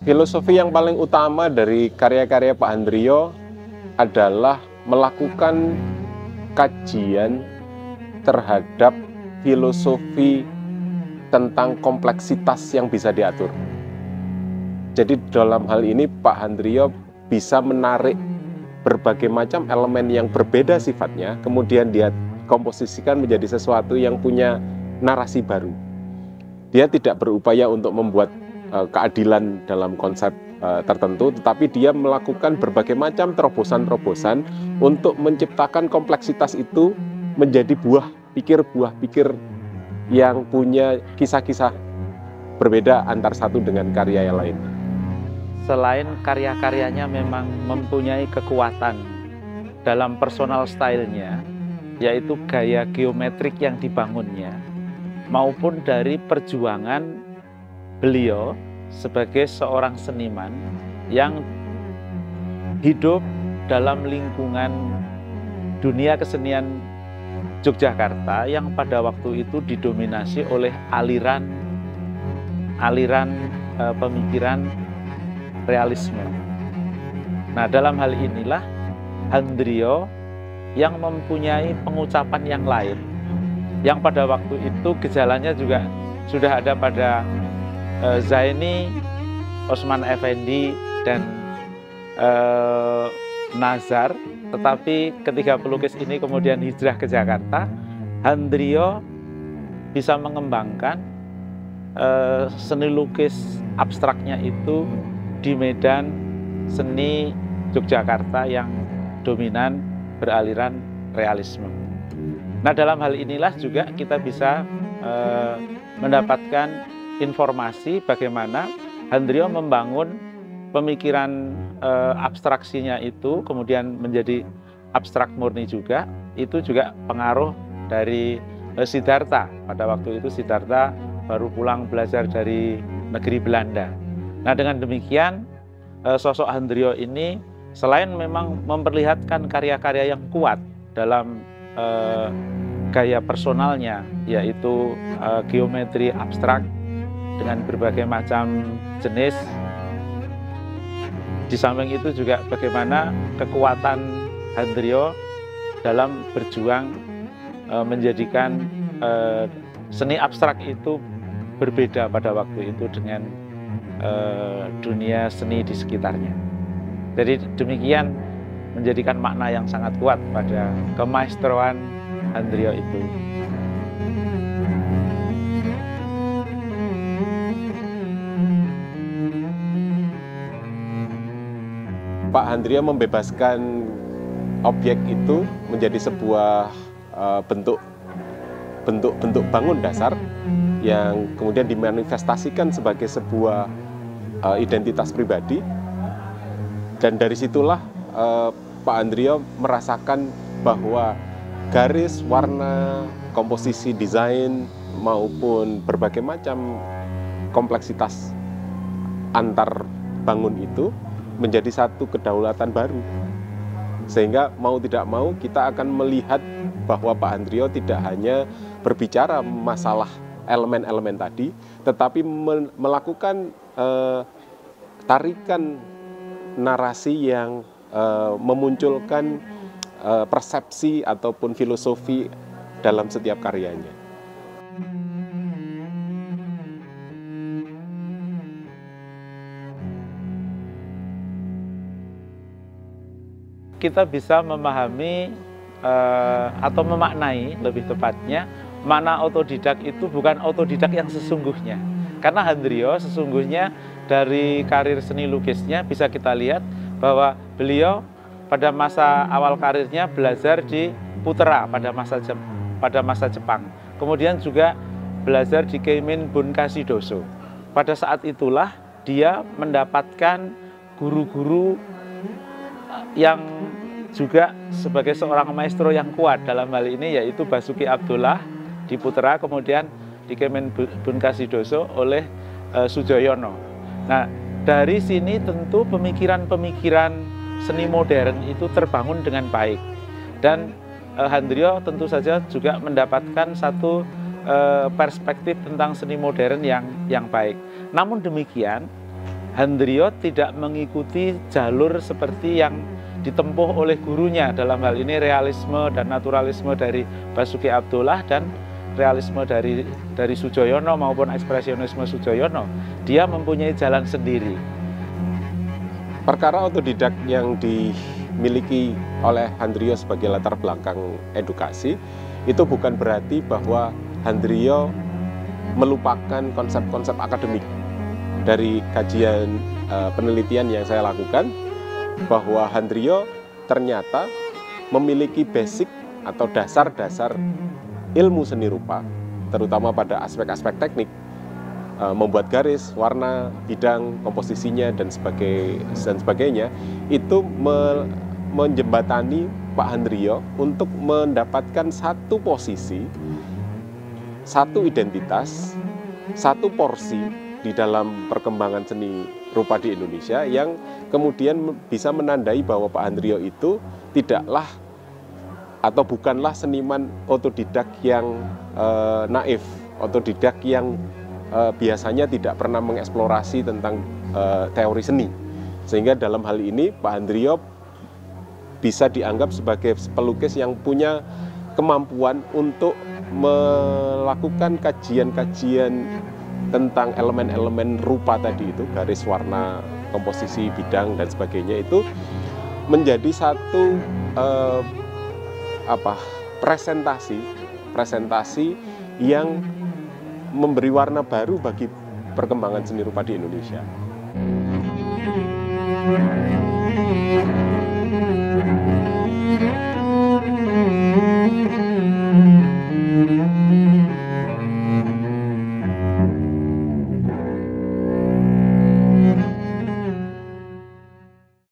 Filosofi yang paling utama dari karya-karya Pak Handriyo adalah melakukan kajian terhadap filosofi tentang kompleksitas yang bisa diatur. Jadi dalam hal ini Pak Handriyo bisa menarik berbagai macam elemen yang berbeda sifatnya, kemudian dia komposisikan menjadi sesuatu yang punya narasi baru. Dia tidak berupaya untuk membuat keadilan dalam konsep tertentu, tetapi dia melakukan berbagai macam terobosan-terobosan untuk menciptakan kompleksitas itu menjadi buah pikir yang punya kisah-kisah berbeda antar satu dengan karya yang lain. Selain karya-karyanya memang mempunyai kekuatan dalam personal style-nya, yaitu gaya geometrik yang dibangunnya, maupun dari perjuangan beliau sebagai seorang seniman yang hidup dalam lingkungan dunia kesenian Yogyakarta yang pada waktu itu didominasi oleh aliran pemikiran realisme. Nah, dalam hal inilah Handriyo yang mempunyai pengucapan yang lain, yang pada waktu itu gejalanya juga sudah ada pada Zaini, Osman Effendi, dan Nazar. Tetapi ketika pelukis ini kemudian hijrah ke Jakarta, Handriyo bisa mengembangkan seni lukis abstraknya itu di medan seni Yogyakarta yang dominan beraliran realisme. Nah, dalam hal inilah juga kita bisa mendapatkan informasi bagaimana Handriyo membangun pemikiran abstraksinya itu kemudian menjadi abstrak murni juga. Itu juga pengaruh dari Siddhartha. Pada waktu itu Siddhartha baru pulang belajar dari negeri Belanda. Nah, dengan demikian sosok Handriyo ini selain memang memperlihatkan karya-karya yang kuat dalam gaya personalnya, yaitu geometri abstrak dengan berbagai macam jenis. Di samping itu juga bagaimana kekuatan Handriyo dalam berjuang menjadikan seni abstrak itu berbeda pada waktu itu dengan dunia seni di sekitarnya. Jadi demikian menjadikan makna yang sangat kuat pada kemaestroan Handriyo itu. Pak Handriyo membebaskan objek itu menjadi sebuah bentuk bangun dasar yang kemudian dimanifestasikan sebagai sebuah identitas pribadi, dan dari situlah Pak Handriyo merasakan bahwa garis, warna, komposisi, desain maupun berbagai macam kompleksitas antar bangun itu menjadi satu kedaulatan baru, sehingga mau tidak mau kita akan melihat bahwa Pak Handriyo tidak hanya berbicara masalah elemen-elemen tadi, tetapi melakukan tarikan narasi yang memunculkan persepsi ataupun filosofi dalam setiap karyanya. Kita bisa memahami atau memaknai lebih tepatnya makna otodidak itu bukan otodidak yang sesungguhnya. Karena Handriyo sesungguhnya dari karir seni lukisnya bisa kita lihat bahwa beliau pada masa awal karirnya belajar di Putera pada masa Jepang. Kemudian juga belajar di Keimin Bunkasi-doso. Pada saat itulah dia mendapatkan guru-guru yang juga sebagai seorang maestro yang kuat dalam hal ini, yaitu Basuki Abdullah di Putera, kemudian di Keimin Bunkasi-doso oleh Sujoyono. Nah, dari sini tentu pemikiran-pemikiran seni modern itu terbangun dengan baik, dan Handriyo tentu saja juga mendapatkan satu perspektif tentang seni modern yang baik. Namun demikian, Handryo tidak mengikuti jalur seperti yang ditempuh oleh gurunya, dalam hal ini realisme dan naturalisme dari Basuki Abdullah dan realisme dari Sujoyono maupun ekspresionisme Sujoyono. Dia mempunyai jalan sendiri. Perkara otodidak yang dimiliki oleh Handryo sebagai latar belakang edukasi itu bukan berarti bahwa Handryo melupakan konsep-konsep akademik. Dari kajian penelitian yang saya lakukan, bahwa Handryo ternyata memiliki basic atau dasar-dasar ilmu seni rupa, terutama pada aspek-aspek teknik, membuat garis, warna, bidang, komposisinya, dan sebagainya, itu menjembatani Pak Handryo untuk mendapatkan satu posisi, satu identitas, satu porsi di dalam perkembangan seni rupa di Indonesia, yang kemudian bisa menandai bahwa Pak Handryo itu tidaklah atau bukanlah seniman otodidak yang naif, otodidak yang biasanya tidak pernah mengeksplorasi tentang teori seni. Sehingga dalam hal ini Pak Handryo bisa dianggap sebagai pelukis yang punya kemampuan untuk melakukan kajian-kajian tentang elemen-elemen rupa tadi itu, garis, warna, komposisi, bidang, dan sebagainya, itu menjadi satu presentasi yang memberi warna baru bagi perkembangan seni rupa di Indonesia.